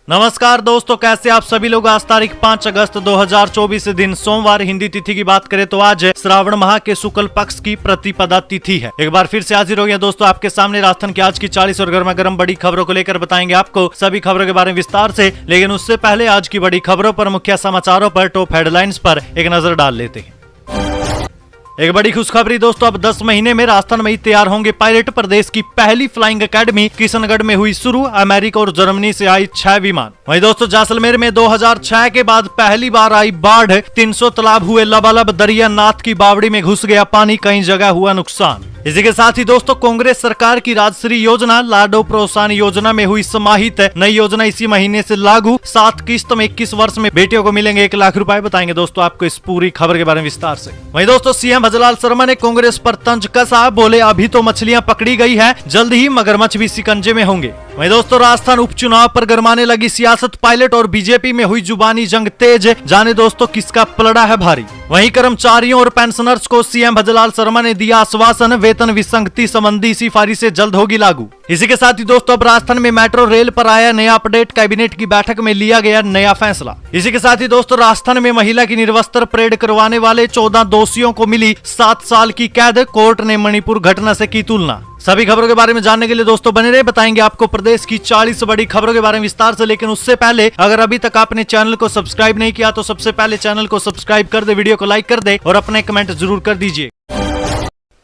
नमस्कार दोस्तों, कैसे आप सभी लोग। आज तारीख 5 अगस्त 2024 दिन सोमवार, हिंदी तिथि की बात करें तो आज श्रावण माह के शुक्ल पक्ष की प्रतिपदा तिथि है। एक बार फिर से हाजिर हो गया दोस्तों आपके सामने राजस्थान की आज की 40 और गर्मा गर्म बड़ी खबरों को लेकर बताएंगे आपको सभी खबरों के बारे में विस्तार से। लेकिन उससे पहले आज की बड़ी खबरों पर, मुख्य समाचारों पर, टॉप हेडलाइंस पर एक नजर डाल लेते हैं। एक बड़ी खुशखबरी दोस्तों, अब 10 महीने में राजस्थान में ही तैयार होंगे पायलट। प्रदेश की पहली फ्लाइंग एकेडमी किशनगढ़ में हुई शुरू। अमेरिका और जर्मनी से आई 6 विमान। वहीं दोस्तों जैसलमेर में 2006 के बाद पहली बार आई बाढ़। 300 तालाब हुए लबालब। दरिया नाथ की बावड़ी में घुस गया पानी, कई जगह हुआ नुकसान। इसी के साथ ही दोस्तों कांग्रेस सरकार की राजश्री योजना लाडो प्रोत्साहन योजना में हुई समाहित। नई योजना इसी महीने से लागू। 7 किस्त में 21 वर्ष में बेटियों को मिलेंगे 1 लाख रुपए। बताएंगे दोस्तों आपको इस पूरी खबर के बारे में विस्तार से। वहीं दोस्तों सीएम भजलाल शर्मा ने कांग्रेस पर तंज कसा। बोले अभी तो मछलियां पकड़ी गई है, जल्द ही मगरमच्छ भी शिकंजे में होंगे। वहीं दोस्तों राजस्थान उपचुनाव पर गरमाने लगी सियासत। पायलट और बीजेपी में हुई जुबानी जंग तेज। जाने दोस्तों किसका पलड़ा है भारी। वहीं कर्मचारियों और पेंशनर्स को सीएम भजलाल शर्मा ने दिया आश्वासन। वेतन विसंगति संबंधी सिफारिशें जल्द होगी लागू। इसी के साथ ही दोस्तों अब राजस्थान में मेट्रो रेल पर आया नया अपडेट। कैबिनेट की बैठक में लिया गया नया फैसला। इसी के साथ ही दोस्तों राजस्थान में महिला की निर्वस्त्र परेड करवाने वाले 14 दोषियों को मिली 7 साल की कैद। कोर्ट ने मणिपुर घटना से की तुलना। सभी खबरों के बारे में जानने के लिए दोस्तों बने रहे। बताएंगे आपको प्रदेश की 40 बड़ी खबरों के बारे में विस्तार से। लेकिन उससे पहले अगर अभी तक आपने चैनल को सब्सक्राइब नहीं किया तो सबसे पहले चैनल को सब्सक्राइब कर दे, वीडियो को लाइक कर दे और अपने कमेंट जरूर कर दीजिए।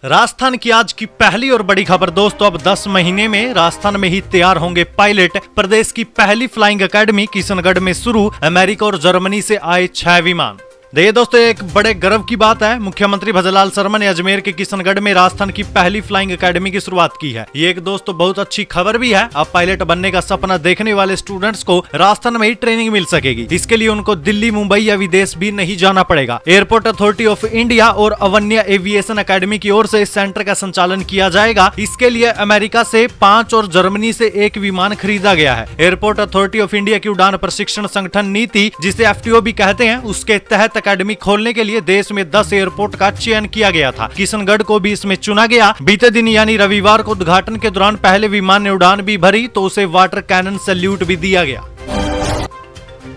राजस्थान की आज की पहली और बड़ी खबर दोस्तों, अब 10 महीने में राजस्थान में ही तैयार होंगे पायलट। प्रदेश की पहली फ्लाइंग एकेडमी किशनगढ़ में शुरू। अमेरिका और जर्मनी से आए 6 विमान। देखिए दोस्तों एक बड़े गर्व की बात है, मुख्यमंत्री भजलाल शर्मा ने अजमेर के किशनगढ़ में राजस्थान की पहली फ्लाइंग एकेडमी की शुरुआत की है। ये एक दोस्तों बहुत अच्छी खबर भी है। अब पायलट बनने का सपना देखने वाले स्टूडेंट्स को राजस्थान में ही ट्रेनिंग मिल सकेगी। इसके लिए उनको दिल्ली, मुंबई या विदेश भी नहीं जाना पड़ेगा। एयरपोर्ट अथॉरिटी ऑफ इंडिया और अवन्या एविएशन एकेडमी की ओर से इस सेंटर का संचालन किया जाएगा। इसके लिए अमेरिका से 5 और जर्मनी से 1 विमान खरीदा गया है। एयरपोर्ट अथॉरिटी ऑफ इंडिया की उड़ान प्रशिक्षण संगठन नीति, जिसे FTO भी कहते हैं, उसके तहत एकेडमी खोलने के लिए देश में 10 एयरपोर्ट का चयन किया गया था। किशनगढ़ को भी इसमें चुना गया। बीते दिन यानी रविवार को उद्घाटन के दौरान पहले विमान ने उड़ान भी भरी तो उसे वाटर कैनन सैल्यूट भी दिया गया।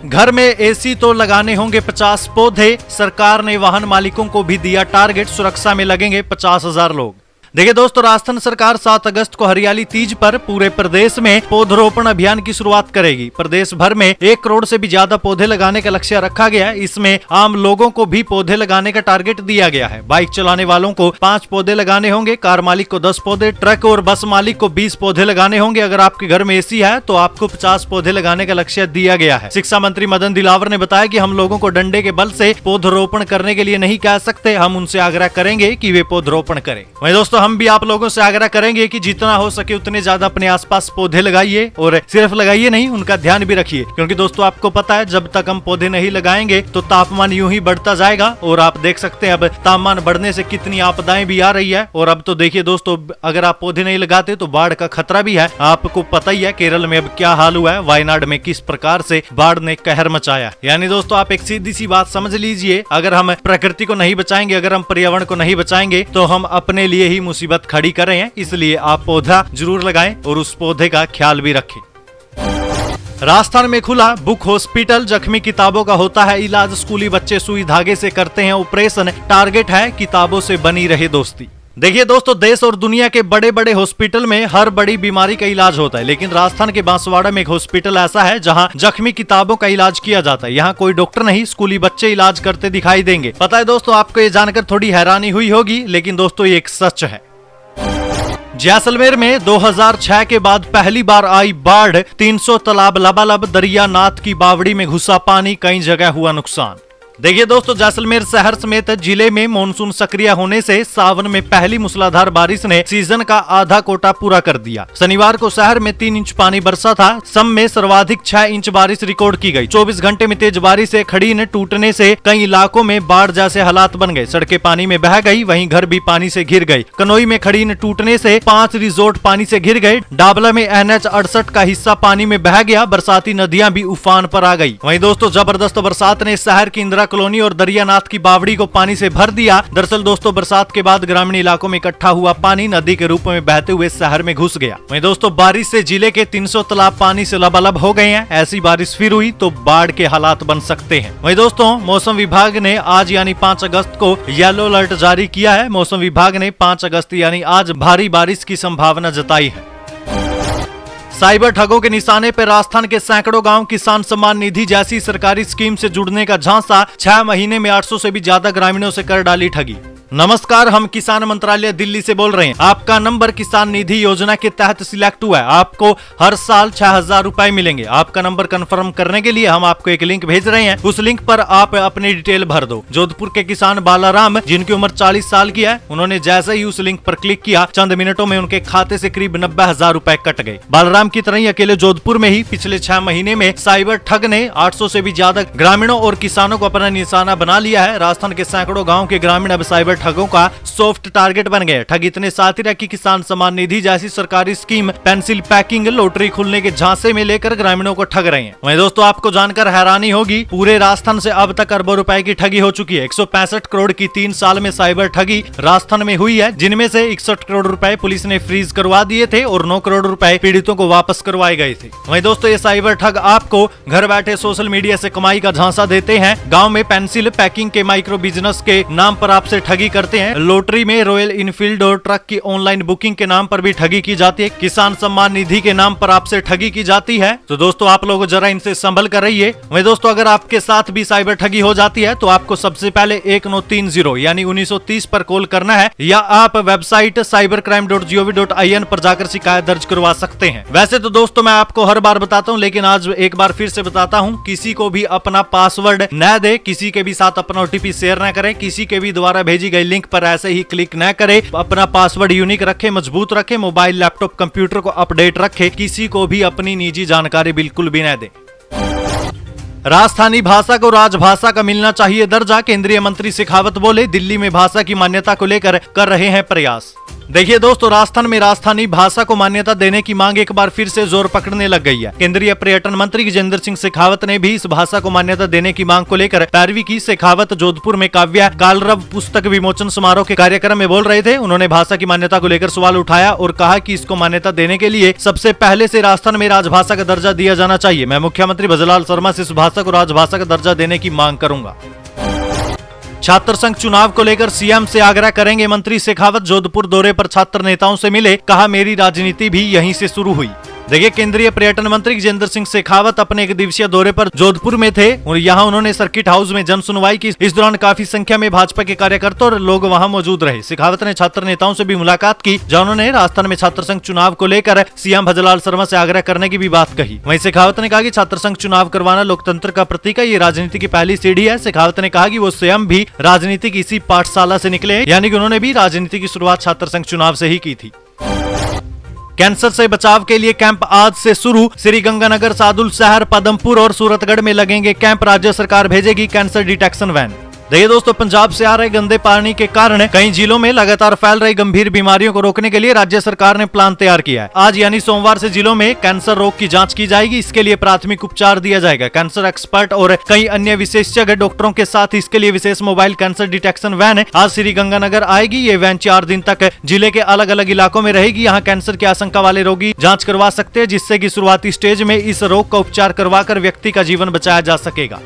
घर में एसी तो लगाने होंगे 50 पौधे। सरकार ने वाहन मालिकों को भी दिया टारगेट। सुरक्षा में लगेंगे 50,000 लोग। देखिए दोस्तों राजस्थान सरकार 7 अगस्त को हरियाली तीज पर पूरे प्रदेश में पौधरोपण अभियान की शुरुआत करेगी। प्रदेश भर में 1 करोड़ से भी ज्यादा पौधे लगाने का लक्ष्य रखा गया है। इसमें आम लोगों को भी पौधे लगाने का टारगेट दिया गया है। बाइक चलाने वालों को 5 पौधे लगाने होंगे। कार मालिक को 10 पौधे, ट्रक और बस मालिक को 20 पौधे लगाने होंगे। अगर आपके घर में एसी है तो आपको 50 पौधे लगाने का लक्ष्य दिया गया है। शिक्षा मंत्री मदन दिलावर ने बताया कि हम लोगों को डंडे के बल से पौधरोपण करने के लिए नहीं कह सकते। हम उनसे आग्रह करेंगे कि वे पौधरोपण करें। वहीं दोस्तों हम भी आप लोगों से आग्रह करेंगे कि जितना हो सके उतने ज्यादा अपने आसपास पौधे लगाइए। और सिर्फ लगाइए नहीं, उनका ध्यान भी रखिए। क्योंकि दोस्तों आपको पता है जब तक हम पौधे नहीं लगाएंगे तो तापमान यूं ही बढ़ता जाएगा। और आप देख सकते हैं अब तापमान बढ़ने से कितनी आपदाएं भी आ रही है। और अब तो देखिए दोस्तों अगर आप पौधे नहीं लगाते तो बाढ़ का खतरा भी है। आपको पता ही है केरल में अब क्या हाल हुआ है, वायनाड में किस प्रकार से बाढ़ ने कहर मचाया। यानी दोस्तों आप एक सीधी सी बात समझ लीजिए, अगर हम प्रकृति को नहीं बचाएंगे, अगर हम पर्यावरण को नहीं बचाएंगे तो हम अपने लिए ही मुसीबत खड़ी कर रहे हैं। इसलिए आप पौधा जरूर लगाएं और उस पौधे का ख्याल भी रखें। राजस्थान में खुला बुक हॉस्पिटल। जख्मी किताबों का होता है इलाज। स्कूली बच्चे सुई धागे से करते हैं ऑपरेशन। टारगेट है किताबों से बनी रहे दोस्ती। देखिए दोस्तों देश और दुनिया के बड़े बड़े हॉस्पिटल में हर बड़ी बीमारी का इलाज होता है। लेकिन राजस्थान के बांसवाड़ा में एक हॉस्पिटल ऐसा है जहां जख्मी किताबों का इलाज किया जाता है। यहाँ कोई डॉक्टर नहीं, स्कूली बच्चे इलाज करते दिखाई देंगे। पता है दोस्तों आपको ये जानकर थोड़ी हैरानी हुई होगी, लेकिन दोस्तों ये एक सच है। जैसलमेर में 2006 के बाद पहली बार आई बाढ़। 300 तालाब लबालब। दरिया नाथ की बावड़ी में घुसा पानी, कई जगह हुआ नुकसान। देखिए दोस्तों जैसलमेर शहर समेत जिले में मानसून सक्रिय होने से सावन में पहली मूसलाधार बारिश ने सीजन का आधा कोटा पूरा कर दिया। शनिवार को शहर में 3 इंच पानी बरसा था। सम में सर्वाधिक 6 इंच बारिश रिकॉर्ड की गई। 24 घंटे में तेज बारिश से खड़ीन टूटने से कई इलाकों में बाढ़ जैसे हालात बन गए। सड़कें पानी में बह गई, वहीं घर भी पानी से घिर गई। कनोई में खड़ीन टूटने से 5 रिजोर्ट पानी से घिर गए। डाबला में NH 68 का हिस्सा पानी में बह गया। बरसाती नदियां भी उफान पर आ गई। वहीं दोस्तों जबरदस्त बरसात ने शहर की इंदिरा इंदिरा कॉलोनी और दरियानाथ की बावड़ी को पानी से भर दिया। दरअसल दोस्तों बरसात के बाद ग्रामीण इलाकों में इकट्ठा हुआ पानी नदी के रूप में बहते हुए शहर में घुस गया। वहीं दोस्तों बारिश से जिले के 300 तालाब पानी से लबालब हो गए हैं। ऐसी बारिश फिर हुई तो बाढ़ के हालात बन सकते हैं। वहीं दोस्तों मौसम विभाग ने आज यानी 5 अगस्त को येलो अलर्ट जारी किया है। मौसम विभाग ने 5 अगस्त यानी आज भारी बारिश की संभावना जताई है। साइबर ठगों के निशाने पर राजस्थान के सैकड़ों गांव किसान सम्मान निधि जैसी सरकारी स्कीम से जुड़ने का झांसा। 6 महीने में 800 से भी ज्यादा ग्रामीणों से कर डाली ठगी। नमस्कार, हम किसान मंत्रालय दिल्ली से बोल रहे हैं। आपका नंबर किसान निधि योजना के तहत सिलेक्ट हुआ है। आपको हर साल 6000 रुपए मिलेंगे। आपका नंबर कंफर्म करने के लिए हम आपको एक लिंक भेज रहे हैं। उस लिंक पर आप अपनी डिटेल भर दो। जोधपुर के किसान बालाराम, जिनकी उम्र 40 साल की है, उन्होंने जैसे ही उस लिंक पर क्लिक किया, चंद मिनटों में उनके खाते से करीब 90,000 रुपए कट गए। बालाराम की तरह ही अकेले जोधपुर में ही पिछले 6 महीने में साइबर ठग ने 800 से भी ज्यादा ग्रामीणों और किसानों को अपना निशाना बना लिया है। राजस्थान के सैकड़ों गाँव के ग्रामीण अब साइबर ठगों का सॉफ्ट टारगेट बन गए। ठग इतने साथी रहे कि किसान सम्मान निधि जैसी सरकारी स्कीम पेंसिल पैकिंग, लॉटरी खुलने के झांसे में लेकर ग्रामीणों को ठग रहे हैं। वहीं दोस्तों आपको जानकर हैरानी होगी, पूरे राजस्थान से अब तक अरबों रुपए की ठगी हो चुकी है। 165 करोड़ की 3 साल में साइबर ठगी राजस्थान में हुई है, जिनमें से 61 करोड़ रुपए पुलिस ने फ्रीज करवा दिए थे और 9 करोड़ रुपए पीड़ितों को वापस करवाए गए थे। वहीं दोस्तों ये साइबर ठग आपको घर बैठे सोशल मीडिया से कमाई का झांसा देते हैं। गाँव में पेंसिल पैकिंग के माइक्रो बिजनेस के नाम पर आपसे ठगी करते हैं। लॉटरी में रॉयल इनफील्ड और ट्रक की ऑनलाइन बुकिंग के नाम पर भी ठगी की जाती है। किसान सम्मान निधि के नाम पर आपसे ठगी की जाती है। तो दोस्तों आप लोग जरा इनसे संभल कर रहिए। वहीं दोस्तों अगर आपके साथ भी साइबर ठगी हो जाती है तो आपको सबसे पहले 1930 यानी 1930 पर कॉल करना है, या आप वेबसाइट cybercrime.gov.in पर जाकर शिकायत दर्ज करवा सकते हैं। वैसे तो दोस्तों मैं आपको हर बार बताता हूँ, लेकिन आज एक बार फिर से बताता हूँ, किसी को भी अपना पासवर्ड न दे, किसी के भी साथ अपना OTP शेयर न करें, किसी के भी द्वारा भेजी गई लिंक पर ऐसे ही क्लिक न करे। अपना पासवर्ड यूनिक रखे, मजबूत रखे, मोबाइल लैपटॉप कंप्यूटर को अपडेट रखे, किसी को भी अपनी निजी जानकारी बिल्कुल भी न दे। राजस्थानी भाषा को राजभाषा का मिलना चाहिए दर्जा, केंद्रीय मंत्री शेखावत बोले। दिल्ली में भाषा की मान्यता को लेकर कर रहे हैं प्रयास। देखिए दोस्तों राजस्थान में राजस्थानी भाषा को मान्यता देने की मांग एक बार फिर से जोर पकड़ने लग गई है। केंद्रीय पर्यटन मंत्री गजेंद्र सिंह शेखावत ने भी इस भाषा को मान्यता देने की मांग को लेकर पैरवी की। शेखावत जोधपुर में काव्य कालरव पुस्तक विमोचन समारोह के कार्यक्रम में बोल रहे थे। उन्होंने भाषा की मान्यता को लेकर सवाल उठाया और कहा कि इसको मान्यता देने के लिए सबसे पहले से राजस्थान में राजभाषा का दर्जा दिया जाना चाहिए। मैं मुख्यमंत्री भजनलाल शर्मा से इस भाषा को राजभाषा का दर्जा देने की मांग करूंगा। छात्र संघ चुनाव को लेकर सीएम से आग्रह करेंगे मंत्री शेखावत। जोधपुर दौरे पर छात्र नेताओं से मिले, कहा मेरी राजनीति भी यहीं से शुरू हुई। देखिए केंद्रीय पर्यटन मंत्री गजेंद्र सिंह शेखावत अपने 1 दिवसीय दौरे पर जोधपुर में थे और यहाँ उन्होंने सर्किट हाउस में जन सुनवाई की। इस दौरान काफी संख्या में भाजपा के कार्यकर्ता और लोग वहां मौजूद रहे। शेखावत ने छात्र नेताओं से भी मुलाकात की, जहां उन्होंने राजस्थान में छात्र संघ चुनाव को लेकर सीएम भजनलाल शर्मा से आग्रह करने की भी बात कही। वहीं शेखावत ने कहा कि छात्र संघ चुनाव करवाना लोकतंत्र का प्रतीक है, ये राजनीति की पहली सीढ़ी है। शेखावत ने कहा कि वो स्वयं भी राजनीति की इसी पाठशाला से निकले, यानी कि उन्होंने भी राजनीति की शुरुआत छात्र संघ चुनाव से ही की थी। कैंसर से बचाव के लिए कैंप आज से शुरू। श्रीगंगानगर, सादुल शहर, पदमपुर और सूरतगढ़ में लगेंगे कैंप। राज्य सरकार भेजेगी कैंसर डिटेक्शन वैन। देखिए दोस्तों पंजाब से आ रहे गंदे पानी के कारण कई जिलों में लगातार फैल रही गंभीर बीमारियों को रोकने के लिए राज्य सरकार ने प्लान तैयार किया है। आज यानी सोमवार से जिलों में कैंसर रोग की जांच की जाएगी। इसके लिए प्राथमिक उपचार दिया जाएगा। कैंसर एक्सपर्ट और कई अन्य विशेषज्ञ डॉक्टरों के साथ इसके लिए विशेष मोबाइल कैंसर डिटेक्शन वैन आज श्रीगंगानगर आएगी। ये वैन 4 दिन तक जिले के अलग अलग इलाकों में रहेगी। यहाँ कैंसर की आशंका वाले रोगी जाँच करवा सकते हैं, जिससे की शुरुआती स्टेज में इस रोग का उपचार करवाकर व्यक्ति का जीवन बचाया जा सकेगा।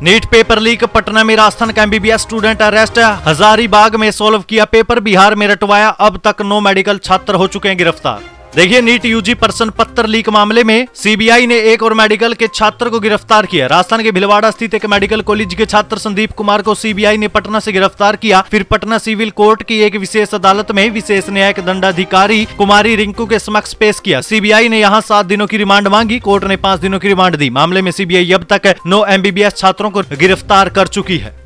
नीट पेपर लीक, पटना में राजस्थान का MBBS स्टूडेंट अरेस्ट। हजारीबाग में सोल्व किया पेपर, बिहार में रटवाया। अब तक 9 मेडिकल छात्र हो चुके हैं गिरफ्तार। देखिए नीट यूजी प्रश्न पत्र लीक मामले में सीबीआई ने एक और मेडिकल के छात्र को गिरफ्तार किया। राजस्थान के भिलवाड़ा स्थित एक मेडिकल कॉलेज के छात्र संदीप कुमार को सीबीआई ने पटना से गिरफ्तार किया। फिर पटना सिविल कोर्ट की एक विशेष अदालत में विशेष न्यायिक दंडाधिकारी कुमारी रिंकू के समक्ष पेश किया। सीबीआई ने यहाँ 7 दिनों की रिमांड मांगी, कोर्ट ने 5 दिनों की रिमांड दी। मामले में सीबीआई अब तक 9 MBBS छात्रों को गिरफ्तार कर चुकी है।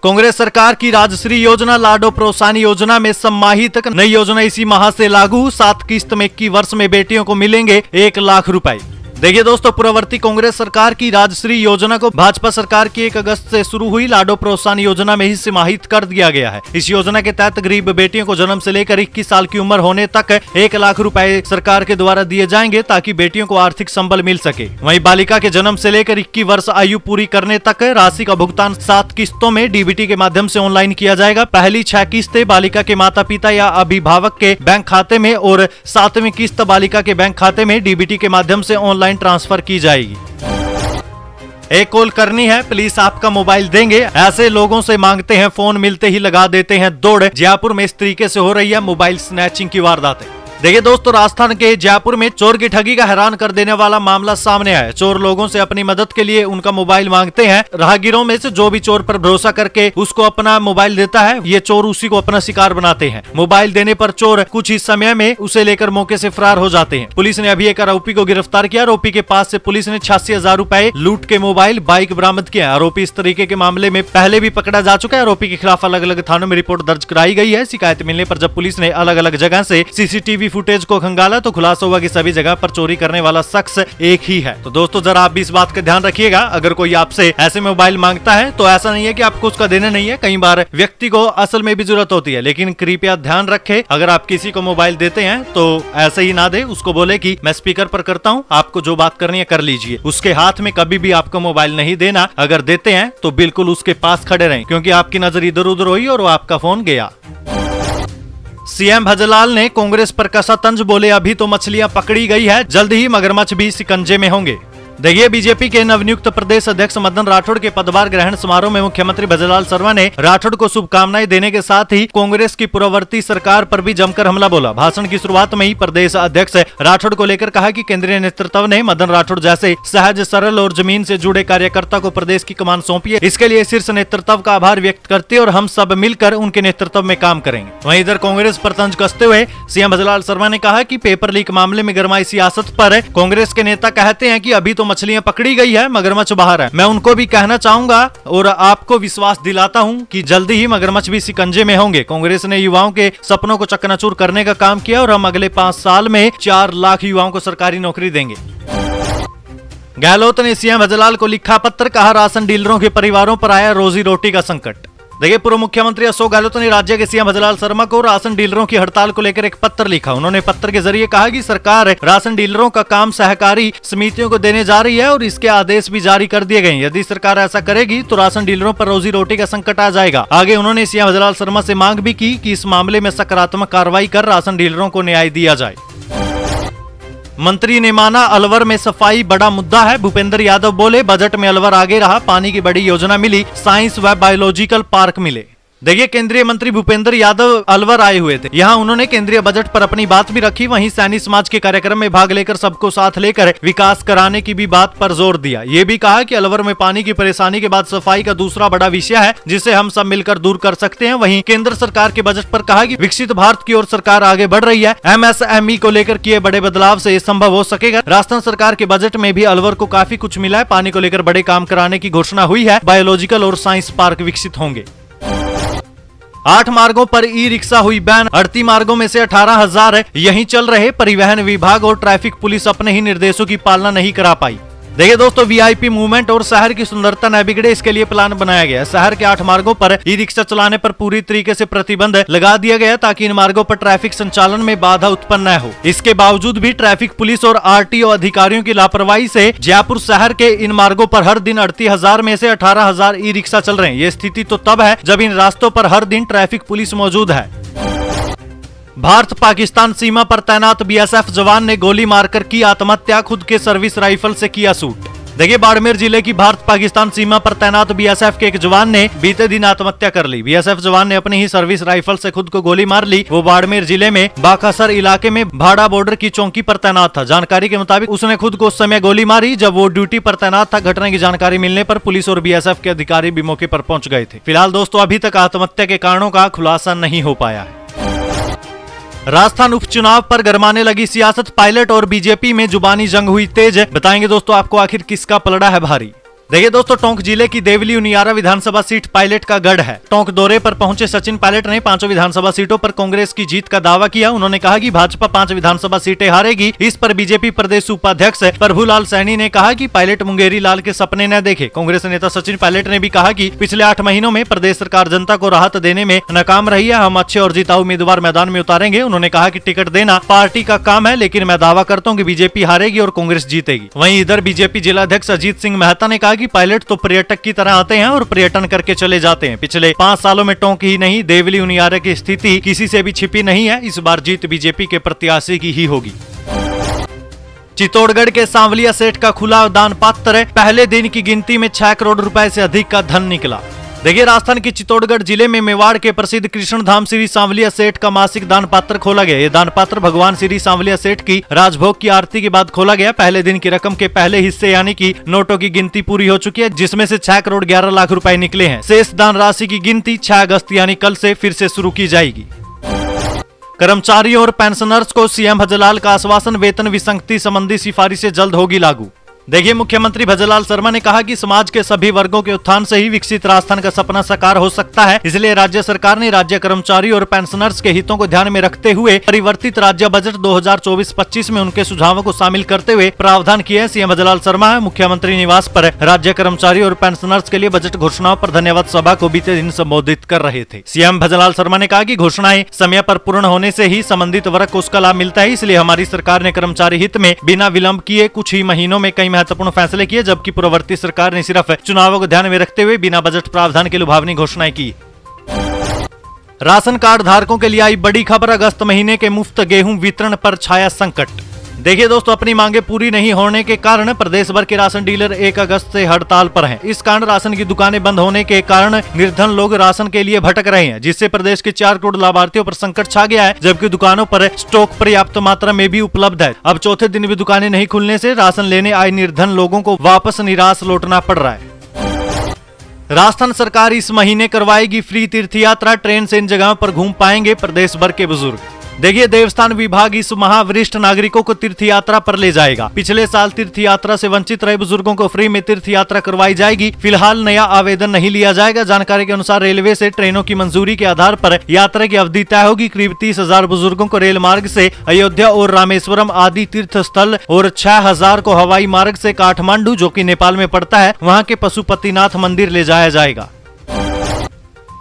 कांग्रेस सरकार की राजश्री योजना, लाडो प्रोत्साहन योजना में सम्माहित नई योजना इसी माह से लागू। 7 किस्त में 21 वर्ष में बेटियों को मिलेंगे 1 लाख रुपए। देखिए दोस्तों, पूर्ववर्ती कांग्रेस सरकार की राजश्री योजना को भाजपा सरकार की 1 अगस्त से शुरू हुई लाडो प्रोत्साहन योजना में ही समाहित कर दिया गया है। इस योजना के तहत गरीब बेटियों को जन्म से लेकर 21 साल की उम्र होने तक 1 लाख रुपए सरकार के द्वारा दिए जाएंगे ताकि बेटियों को आर्थिक संबल मिल सके। वहीं बालिका के जन्म से लेकर 21 वर्ष आयु पूरी करने तक राशि का भुगतान 7 किस्तों में डीबीटी के माध्यम से ऑनलाइन किया जाएगा। पहली 6 किस्तें बालिका के माता पिता या अभिभावक के बैंक खाते में और 7वीं किस्त बालिका के बैंक खाते में डीबीटी के माध्यम से ऑनलाइन ट्रांसफर की जाएगी। एक कॉल करनी है, प्लीज आपका मोबाइल देंगे, ऐसे लोगों से मांगते हैं फोन, मिलते ही लगा देते हैं दौड़। जयपुर में इस तरीके से हो रही है मोबाइल स्नैचिंग की वारदातें। देखिए दोस्तों, राजस्थान के जयपुर में चोर की ठगी का हैरान कर देने वाला मामला सामने आया। चोर लोगों से अपनी मदद के लिए उनका मोबाइल मांगते हैं। राहगीरों में से जो भी चोर पर भरोसा करके उसको अपना मोबाइल देता है, ये चोर उसी को अपना शिकार बनाते हैं। मोबाइल देने पर चोर कुछ ही समय में उसे लेकर मौके से फरार हो जाते हैं। पुलिस ने अभी एक आरोपी को गिरफ्तार किया। आरोपी के पास से पुलिस ने 86,000 रुपए लूट के मोबाइल बाइक बरामद किया। आरोपी इस तरीके के मामले में पहले भी पकड़ा जा चुका है। आरोपी के खिलाफ अलग अलग थानों में रिपोर्ट दर्ज कराई गई है। शिकायत मिलने पर जब पुलिस ने अलग अलग जगह से सीसीटीवी फुटेज को खंगाला तो खुलासा हुआ कि सभी जगह पर चोरी करने वाला शख्स एक ही है। तो दोस्तों, जरा आप भी इस बात का ध्यान रखिएगा। अगर कोई आपसे ऐसे मोबाइल मांगता है तो ऐसा नहीं है कि आपको उसका देना नहीं है। कई बार व्यक्ति को असल में भी जरूरत होती है, लेकिन कृपया ध्यान रखें, अगर आप किसी को मोबाइल देते हैं तो ऐसे ही ना दे। उसको बोले कि मैं स्पीकर पर करता हूँ, आपको जो बात करनी है कर लीजिए। उसके हाथ में कभी भी आपको मोबाइल नहीं देना। अगर देते हैं तो बिल्कुल उसके पास खड़े रहें, क्योंकि आपकी नजर इधर उधर हुई और वो आपका फोन गया। सीएम भजलाल ने कांग्रेस पर कसा तंज, बोले अभी तो मछलियां पकड़ी गई है, जल्द ही मगरमच्छ भी शिकंजे में होंगे। देखिए, बीजेपी के नवनियुक्त प्रदेश अध्यक्ष मदन राठौड़ के पदभार ग्रहण समारोह में मुख्यमंत्री भजलाल शर्मा ने राठौड़ को शुभकामनाएं देने के साथ ही कांग्रेस की पूर्ववर्ती सरकार पर भी जमकर हमला बोला। भाषण की शुरुआत में ही प्रदेश अध्यक्ष राठौड़ को लेकर कहा कि केंद्रीय नेतृत्व ने मदन राठौड़ जैसे सहज सरल और जमीन से जुड़े कार्यकर्ता को प्रदेश की कमान सौंपी है। इसके लिए शीर्ष नेतृत्व का आभार व्यक्त करते और हम सब मिलकर उनके नेतृत्व में काम करेंगे। वहीं इधर कांग्रेस पर तंज कसते हुए सीएम भजलाल शर्मा ने कहा कि पेपर लीक मामले में गरमाई सियासत पर कांग्रेस के नेता कहते हैं कि अभी तो मछलियां पकड़ी गई है, मगरमच्छ बाहर है। मैं उनको भी कहना चाहूंगा और आपको विश्वास दिलाता हूं कि जल्दी ही मगरमच्छ भी शिकंजे में होंगे। कांग्रेस ने युवाओं के सपनों को चकनाचूर करने का काम किया और हम अगले 5 साल में 4 लाख युवाओं को सरकारी नौकरी देंगे। गहलोत ने सीएम भजलाल को लिखा पत्र, कहा राशन डीलरों के परिवारों पर आया रोजी रोटी का संकट। देखिए, पूर्व मुख्यमंत्री अशोक गहलोत ने राज्य के सीएम भजलाल शर्मा को राशन डीलरों की हड़ताल को लेकर एक पत्र लिखा। उन्होंने पत्र के जरिए कहा कि सरकार राशन डीलरों का काम सहकारी समितियों को देने जा रही है और इसके आदेश भी जारी कर दिए गए। यदि सरकार ऐसा करेगी तो राशन डीलरों पर रोजी रोटी का संकट आ जाएगा। आगे उन्होंने सीएम भजलाल शर्मा से मांग भी की कि इस मामले में सकारात्मक कार्रवाई कर राशन डीलरों को न्याय दिया जाए। मंत्री ने माना अलवर में सफाई बड़ा मुद्दा है, भूपेंद्र यादव बोले बजट में अलवर आगे रहा, पानी की बड़ी योजना मिली, साइंस व बायोलॉजिकल पार्क मिले। देखिए, केंद्रीय मंत्री भूपेंद्र यादव अलवर आए हुए थे। यहाँ उन्होंने केंद्रीय बजट पर अपनी बात भी रखी। वहीं सैनी समाज के कार्यक्रम में भाग लेकर सबको साथ लेकर विकास कराने की भी बात पर जोर दिया। ये भी कहा कि अलवर में पानी की परेशानी के बाद सफाई का दूसरा बड़ा विषय है जिसे हम सब मिलकर दूर कर सकते हैं। वहीं केंद्र सरकार के बजट पर कहा कि विकसित भारत की ओर सरकार आगे बढ़ रही है, MSME को लेकर किए बड़े बदलाव से ये संभव हो सकेगा। राजस्थान सरकार के बजट में भी अलवर को काफी कुछ मिला है। पानी को लेकर बड़े काम कराने की घोषणा हुई है। बायोलॉजिकल और साइंस पार्क विकसित होंगे। 8 मार्गों पर ई रिक्शा हुई बैन, 38 मार्गों में से 18,000 यहीं चल रहे। परिवहन विभाग और ट्रैफिक पुलिस अपने ही निर्देशों की पालना नहीं करा पाई। देखिए दोस्तों, वीआईपी मूवमेंट और शहर की सुंदरता न बिगड़े, इसके लिए प्लान बनाया गया। शहर के 8 मार्गों पर ई रिक्शा चलाने पर पूरी तरीके से प्रतिबंध लगा दिया गया ताकि इन मार्गों पर ट्रैफिक संचालन में बाधा उत्पन्न न हो। इसके बावजूद भी ट्रैफिक पुलिस और आरटीओ अधिकारियों की लापरवाही से जयपुर शहर के इन मार्गों पर हर दिन 38,000 में से 18,000 ई रिक्शा चल रहे हैं। ये स्थिति तो तब है जब इन रास्तों पर हर दिन ट्रैफिक पुलिस मौजूद है। भारत पाकिस्तान सीमा पर तैनात बीएसएफ जवान ने गोली मारकर की आत्महत्या, खुद के सर्विस राइफल से किया शूट। देखिए, बाड़मेर जिले की भारत पाकिस्तान सीमा पर तैनात बीएसएफ के एक जवान ने बीते दिन आत्महत्या कर ली। बीएसएफ जवान ने अपनी ही सर्विस राइफल से खुद को गोली मार ली। वो बाड़मेर जिले में बाकासर इलाके में भाड़ा बॉर्डर की चौकी पर तैनात था। जानकारी के मुताबिक उसने खुद को उस समय गोली मारी जब वो ड्यूटी पर तैनात था। घटना की जानकारी मिलने पर पुलिस और बीएसएफ के अधिकारी भी मौके पर पहुंच गए थे। फिलहाल दोस्तों, अभी तक आत्महत्या के कारणों का खुलासा नहीं हो पाया है। राजस्थान उपचुनाव पर गरमाने लगी सियासत, पायलट और बीजेपी में जुबानी जंग हुई तेज। बताएंगे दोस्तों आपको आखिर किसका पलड़ा है भारी। देखिए दोस्तों, टोंक जिले की देवली उनियारा विधानसभा सीट पायलट का गढ़ है। टोंक दौरे पर पहुंचे सचिन पायलट ने 5 विधानसभा सीटों पर कांग्रेस की जीत का दावा किया। उन्होंने कहा कि भाजपा 5 विधानसभा सीटें हारेगी। इस पर बीजेपी प्रदेश उपाध्यक्ष प्रभुलाल सैनी ने कहा कि पायलट मुंगेरी लाल के सपने न देखे। कांग्रेस नेता सचिन पायलट ने भी कहा कि पिछले 8 महीनों में प्रदेश सरकार जनता को राहत देने में नाकाम रही है। हम अच्छे और जिताऊ उम्मीदवार मैदान में उतारेंगे। उन्होंने कहा कि टिकट देना पार्टी का काम है, लेकिन मैं दावा करता हूँ कि बीजेपी हारेगी और कांग्रेस जीतेगी। वहीं इधर बीजेपी जिलाध्यक्ष अजीत सिंह मेहता ने कहा कि पायलट तो पर्यटक की तरह आते हैं और पर्यटन करके चले जाते हैं। पिछले 5 सालों में टोंक ही नहीं, देवली उनियारा की स्थिति किसी से भी छिपी नहीं है। इस बार जीत बीजेपी के प्रत्याशी की ही होगी। चित्तौड़गढ़ के सांवलिया सेठ का खुला दान पात्र, पहले दिन की गिनती में 6 करोड़ रुपए से अधिक का धन निकला। देखिए, राजस्थान के चित्तौड़गढ़ जिले में मेवाड़ के प्रसिद्ध कृष्ण धाम श्री सांवलिया सेठ का मासिक दान पात्र खोला गया। ये दान पात्र भगवान श्री सांवलिया सेठ की राजभोग की आरती के बाद खोला गया। पहले दिन की रकम के पहले हिस्से यानी कि नोटों की गिनती पूरी हो चुकी है, जिसमें से 6 करोड़ 11 लाख रुपए निकले हैं। शेष दान राशि की गिनती 6 अगस्त यानी कल से फिर से शुरू की जाएगी। कर्मचारियों और पेंशनर्स को सीएम भजलाल का आश्वासन, वेतन विसंगति संबंधी सिफारिशें जल्द होगी लागू। देखिए, मुख्यमंत्री भजलाल शर्मा ने कहा कि समाज के सभी वर्गों के उत्थान से ही विकसित राजस्थान का सपना साकार हो सकता है। इसलिए राज्य सरकार ने राज्य कर्मचारी और पेंशनर्स के हितों को ध्यान में रखते हुए परिवर्तित राज्य बजट 2024-25 में उनके सुझावों को शामिल करते हुए प्रावधान किए। सीएम भजलाल शर्मा मुख्यमंत्री निवास पर राज्य कर्मचारी और पेंशनर्स के लिए बजट घोषणाओं पर धन्यवाद सभा को बीते दिन संबोधित कर रहे थे। सीएम भजलाल शर्मा ने कहा कि घोषणाएं समय पर पूर्ण होने से ही संबंधित वर्ग को उसका लाभ मिलता है। इसलिए हमारी सरकार ने कर्मचारी हित में बिना विलंब किए कुछ ही महीनों में कई महत्वपूर्ण फैसले किए, जबकि पूर्ववर्ती सरकार ने सिर्फ चुनावों को ध्यान में रखते हुए बिना बजट प्रावधान के लुभावनी घोषणाएं की। राशन कार्ड धारकों के लिए आई बड़ी खबर, अगस्त महीने के मुफ्त गेहूं वितरण पर छाया संकट। देखिए दोस्तों, अपनी मांगे पूरी नहीं होने के कारण प्रदेश भर के राशन डीलर 1 अगस्त से हड़ताल पर हैं। इस कारण राशन की दुकानें बंद होने के कारण निर्धन लोग राशन के लिए भटक रहे हैं, जिससे प्रदेश के 4 करोड़ लाभार्थियों पर संकट छा गया है। जबकि दुकानों पर स्टॉक पर्याप्त मात्रा में भी उपलब्ध है। अब चौथे दिन भी दुकानें नहीं खुलने से राशन लेने आए निर्धन लोगों को वापस निराश लौटना पड़ रहा है। राजस्थान सरकार इस महीने करवाएगी फ्री तीर्थ यात्रा, ट्रेन से इन जगहों पर घूम पाएंगे प्रदेश भर के बुजुर्ग। देखिए, देवस्थान विभाग इस माह वरिष्ठ नागरिकों को तीर्थ यात्रा पर ले जाएगा। पिछले साल तीर्थ यात्रा से वंचित रहे बुजुर्गों को फ्री में तीर्थ यात्रा करवाई जाएगी। फिलहाल नया आवेदन नहीं लिया जाएगा। जानकारी के अनुसार रेलवे से ट्रेनों की मंजूरी के आधार पर यात्रा की अवधि तय होगी। करीब 30,000 बुजुर्गों को रेल मार्ग से अयोध्या और रामेश्वरम आदि तीर्थ स्थल और 6,000 को हवाई मार्ग से काठमांडू, जो कि नेपाल में पड़ता है, वहाँ के पशुपतिनाथ मंदिर ले जाया जाएगा।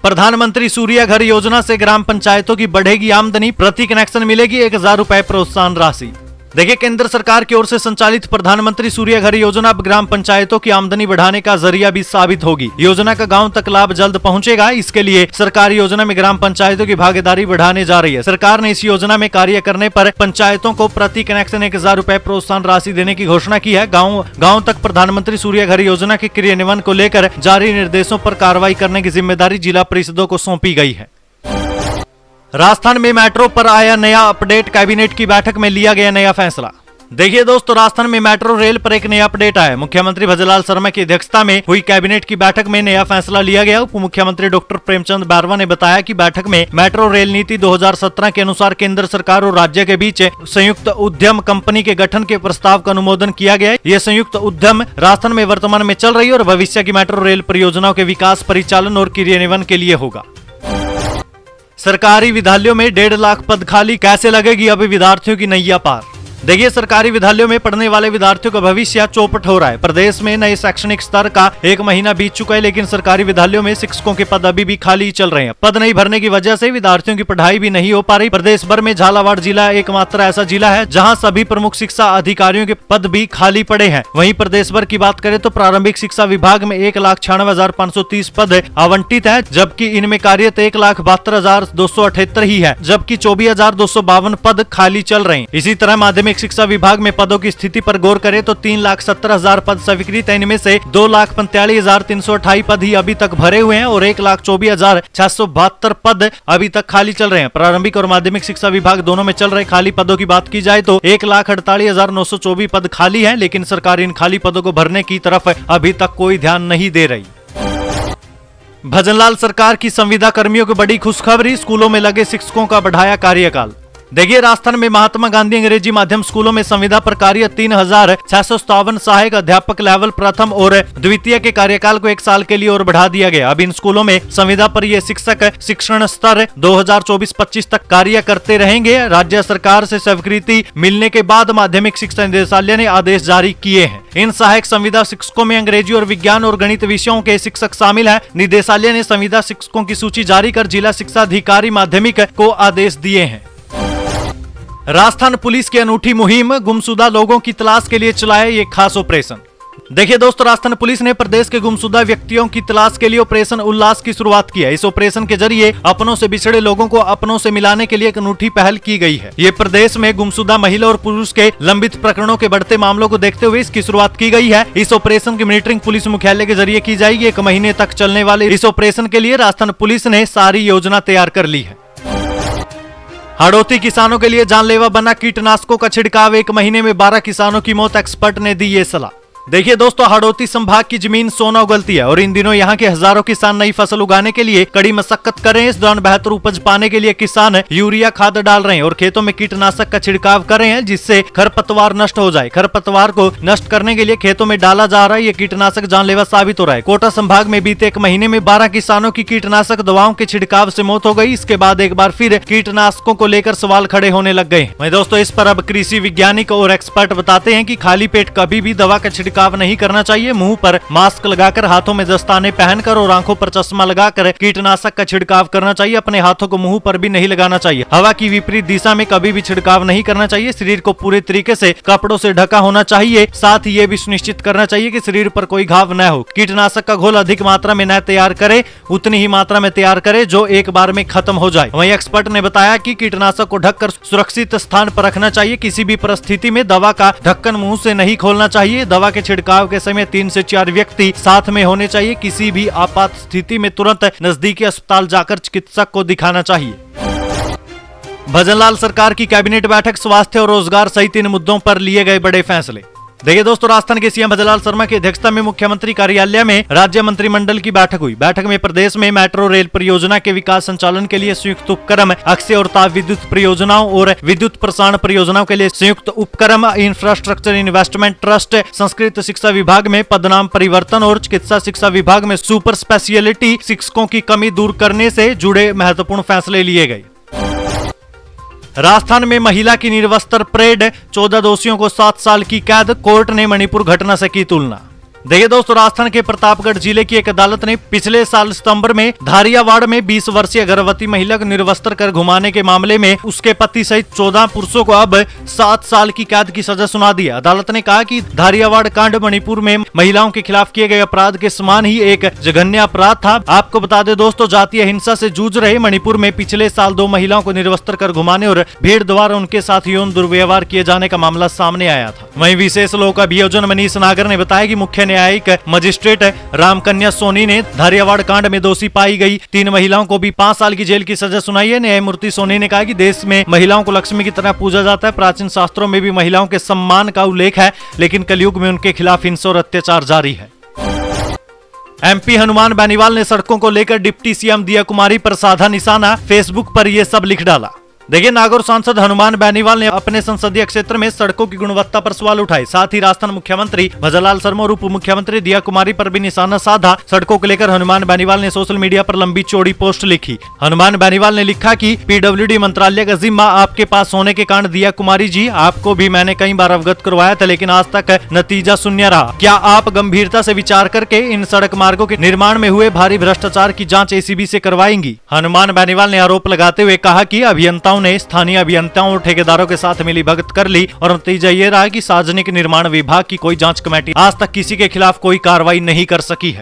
प्रधानमंत्री सूर्य घर योजना से ग्राम पंचायतों की बढ़ेगी आमदनी, प्रति कनेक्शन मिलेगी 1,000 रुपए प्रोत्साहन राशि। देखिए, केंद्र सरकार की ओर से संचालित प्रधानमंत्री सूर्य घर योजना अब ग्राम पंचायतों की आमदनी बढ़ाने का जरिया भी साबित होगी। योजना का गांव तक लाभ जल्द पहुंचेगा। इसके लिए सरकारी योजना में ग्राम पंचायतों की भागीदारी बढ़ाने जा रही है। सरकार ने इस योजना में कार्य करने पर पंचायतों को प्रति कनेक्शन 1,000 रुपए प्रोत्साहन राशि देने की घोषणा की है। गाँव तक प्रधानमंत्री सूर्य घर योजना के क्रियान्वयन को लेकर जारी निर्देशों पर कार्रवाई करने की जिम्मेदारी जिला परिषदों को सौंपी गई है। राजस्थान में मेट्रो पर आया नया अपडेट, कैबिनेट की बैठक में लिया गया नया फैसला। देखिए दोस्तों, राजस्थान में मेट्रो रेल पर एक नया अपडेट आया। मुख्यमंत्री भजलाल शर्मा की अध्यक्षता में हुई कैबिनेट की बैठक में नया फैसला लिया गया। उप मुख्यमंत्री डॉक्टर प्रेमचंद बारवा ने बताया कि बैठक में मेट्रो रेल नीति 2017 के अनुसार केंद्र सरकार और राज्य के बीच संयुक्त उद्यम कंपनी के गठन के प्रस्ताव का अनुमोदन किया गया। यह संयुक्त उद्यम राजस्थान में वर्तमान में चल रही है और भविष्य की मेट्रो रेल परियोजनाओं के विकास, परिचालन और क्रियान्वयन के लिए होगा। सरकारी विद्यालयों में 1.5 लाख पद खाली, कैसे लगेगी अभी विद्यार्थियों की नैया पार। देखिए, सरकारी विद्यालयों में पढ़ने वाले विद्यार्थियों का भविष्य चौपट हो रहा है। प्रदेश में नए शैक्षणिक स्तर का 1 महीना बीत चुका है, लेकिन सरकारी विद्यालयों में शिक्षकों के पद अभी भी खाली चल रहे हैं। पद नहीं भरने की वजह से विद्यार्थियों की पढ़ाई भी नहीं हो पा रही। प्रदेश भर में झालावाड़ जिला एकमात्र ऐसा जिला है जहां सभी प्रमुख शिक्षा अधिकारियों के पद भी खाली पड़े हैं। वहीं प्रदेश भर की बात करें तो प्रारंभिक शिक्षा विभाग में 1,96,530 पद आवंटित है, जबकि इनमें कार्यरत 1,72,278 ही है, जबकि 24,252 पद खाली चल रहे हैं। इसी तरह माध्यमिक शिक्षा विभाग में पदों की स्थिति पर गौर करें तो 3,70,000 पद स्वीकृत है। इनमें से 2,45,328 पद ही अभी तक भरे हुए हैं और 1,24,672 पद अभी तक खाली चल रहे हैं। प्रारंभिक और माध्यमिक शिक्षा विभाग दोनों में चल रहे खाली पदों की बात की जाए तो 1,48,924 पद खाली है, लेकिन सरकार इन खाली पदों को भरने की तरफ अभी तक कोई ध्यान नहीं दे रही। भजनलाल सरकार की संविदा कर्मियों को बड़ी खुशखबरी, स्कूलों में लगे शिक्षकों का बढ़ाया कार्यकाल। देखिए, राजस्थान में महात्मा गांधी अंग्रेजी माध्यम स्कूलों में संविदा पर कार्य 3657 सहायक अध्यापक लेवल प्रथम और द्वितीय के कार्यकाल को 1 साल के लिए और बढ़ा दिया गया। अब इन स्कूलों में संविदा पर ये शिक्षक शिक्षण स्तर 2024-25 तक कार्य करते रहेंगे। राज्य सरकार से स्वीकृति मिलने के बाद माध्यमिक शिक्षा निदेशालय ने आदेश जारी किए हैं। इन सहायक संविदा शिक्षकों में अंग्रेजी और विज्ञान और गणित विषयों के शिक्षक शामिल हैं। निदेशालय ने संविदा शिक्षकों की सूची जारी कर जिला शिक्षा अधिकारी माध्यमिक को आदेश दिए हैं। राजस्थान पुलिस की अनूठी मुहिम, गुमशुदा लोगों की तलाश के लिए चलाया ये खास ऑपरेशन। देखिए दोस्तों, राजस्थान पुलिस ने प्रदेश के गुमशुदा व्यक्तियों की तलाश के लिए ऑपरेशन उल्लास की शुरुआत की है। इस ऑपरेशन के जरिए अपनों से बिछड़े लोगों को अपनों से मिलाने के लिए एक अनूठी पहल की गई है। ये प्रदेश में गुमशुदा महिला और पुरुष के लंबित प्रकरणों के बढ़ते मामलों को देखते हुए इसकी शुरुआत की गई है। इस ऑपरेशन की मॉनिटरिंग पुलिस मुख्यालय के जरिए की जाएगी। 1 महीने तक चलने वाले इस ऑपरेशन के लिए राजस्थान पुलिस ने सारी योजना तैयार कर ली है। हाड़ौती किसानों के लिए जानलेवा बना कीटनाशकों का छिड़काव, 1 महीने में 12 किसानों की मौत, एक्सपर्ट ने दी ये सलाह। देखिए दोस्तों, हाड़ौती संभाग की जमीन सोना उगलती है और इन दिनों यहाँ के हजारों किसान नई फसल उगाने के लिए कड़ी मशक्कत कर रहे हैं। इस दौरान बेहतर उपज पाने के लिए किसान यूरिया खाद डाल रहे हैं और खेतों में कीटनाशक का छिड़काव कर रहे हैं, जिससे खरपतवार नष्ट हो जाए। खरपतवार को नष्ट करने के लिए खेतों में डाला जा रहा है ये कीटनाशक जानलेवा साबित हो रहा है। कोटा संभाग में बीते 1 महीने में 12 किसानों की कीटनाशक दवाओं के छिड़काव से मौत हो गई। इसके बाद एक बार फिर कीटनाशकों को लेकर सवाल खड़े होने लग गए। वहीं दोस्तों, इस पर अब कृषि वैज्ञानिक और एक्सपर्ट बताते हैं कि खाली पेट कभी भी दवा का छिड़काव नहीं करना चाहिए। मुंह पर मास्क लगाकर, हाथों में दस्ताने पहनकर और आंखों पर चश्मा लगाकर कीटनाशक का छिड़काव करना चाहिए। अपने हाथों को मुंह पर भी नहीं लगाना चाहिए। हवा की विपरीत दिशा में कभी भी छिड़काव नहीं करना चाहिए। शरीर को पूरे तरीके से कपड़ों से ढका होना चाहिए। साथ ही ये भी सुनिश्चित करना चाहिए कि शरीर पर कोई घाव न हो। कीटनाशक का घोल अधिक मात्रा में न तैयार करे, उतनी ही मात्रा में तैयार करे जो एक बार में खत्म हो जाए। वहीं एक्सपर्ट ने बताया कि कीटनाशक को ढककर सुरक्षित स्थान पर रखना चाहिए। किसी भी परिस्थिति में दवा का ढक्कन मुंह से नहीं खोलना चाहिए। दवा के छिड़काव के समय 3 से 4 व्यक्ति साथ में होने चाहिए। किसी भी आपात स्थिति में तुरंत नजदीकी अस्पताल जाकर चिकित्सक को दिखाना चाहिए। भजनलाल सरकार की कैबिनेट बैठक, स्वास्थ्य और रोजगार सहित इन मुद्दों पर लिए गए बड़े फैसले। देखिए दोस्तों, राजस्थान के सीएम भजनलाल शर्मा की अध्यक्षता में मुख्यमंत्री कार्यालय में राज्य मंत्रिमंडल की बैठक हुई। बैठक में प्रदेश में मेट्रो रेल परियोजना के विकास संचालन के लिए संयुक्त उपक्रम, अक्षय और ताप विद्युत परियोजनाओं और विद्युत प्रसारण परियोजनाओं के लिए संयुक्त उपक्रम, इंफ्रास्ट्रक्चर इन्वेस्टमेंट ट्रस्ट, संस्कृत शिक्षा विभाग में पदनाम परिवर्तन और चिकित्सा शिक्षा विभाग में सुपर स्पेशलिटी शिक्षकों की कमी दूर करने से जुड़े महत्वपूर्ण फैसले लिए गए। राजस्थान में महिला की निर्वस्त्र परेड, 14 दोषियों को 7 साल की कैद, कोर्ट ने मणिपुर घटना से की तुलना। देखिए दोस्तों, राजस्थान के प्रतापगढ़ जिले की एक अदालत ने पिछले साल सितंबर में धारियावाड़ में 20 वर्षीय गर्भवती महिला को निर्वस्त्र कर घुमाने के मामले में उसके पति सहित 14 पुरुषों को अब 7 साल की कैद की सजा सुना दी। अदालत ने कहा कि धारियावाड़ कांड मणिपुर में महिलाओं के खिलाफ किए गए अपराध के समान ही एक जघन्य अपराध था। आपको बता दें दोस्तों, जातीय हिंसा से जूझ रहे मणिपुर में पिछले साल 2 महिलाओं को निर्वस्त्र कर घुमाने और भीड़ द्वारा उनके साथ यौन दुर्व्यवहार किए जाने का मामला सामने आया था। वहीं विशेष लोक अभियोजन मनीष नागर ने बताया कि मुख्य न्यायिक मजिस्ट्रेट रामकन्या सोनी ने धारियावाड़ कांड में दोषी पाई गई 3 महिलाओं को भी 5 साल की जेल की सजा सुनाई है। न्यायमूर्ति सोनी ने कहा कि देश में महिलाओं को लक्ष्मी की तरह पूजा जाता है। प्राचीन शास्त्रों में भी महिलाओं के सम्मान का उल्लेख है, लेकिन कलयुग में उनके खिलाफ हिंसा और अत्याचार जारी है। एमपी हनुमान बेनीवाल ने सड़कों को लेकर डिप्टी सीएम दिया कुमारी पर साधा निशाना, फेसबुक पर यह सब लिख डाला। देखिए, नागौर सांसद हनुमान बेनीवाल ने अपने संसदीय क्षेत्र में सड़कों की गुणवत्ता पर सवाल उठाए। साथ ही राजस्थान मुख्यमंत्री भजनलाल शर्मा और उप मुख्यमंत्री दिया कुमारी पर भी निशाना साधा। सड़कों को लेकर हनुमान बेनीवाल ने सोशल मीडिया पर लंबी चौड़ी पोस्ट लिखी। हनुमान बेनीवाल ने लिखा कि पीडब्ल्यूडी मंत्रालय का जिम्मा आपके पास होने के कारण दिया कुमारी जी, आपको भी मैंने कई बार अवगत करवाया था, लेकिन आज तक नतीजा शून्य रहा। क्या आप गंभीरता से विचार करके इन सड़क मार्गों के निर्माण में हुए भारी भ्रष्टाचार की जाँच एसीबी से करवाएंगी? हनुमान बेनीवाल ने आरोप लगाते हुए कहा कि अभियंताओं ने स्थानीय अभियंताओं और ठेकेदारों के साथ मिलीभगत कर ली और नतीजा ये रहा कि सार्वजनिक निर्माण विभाग की कोई जांच कमेटी आज तक किसी के खिलाफ कोई कार्रवाई नहीं कर सकी है।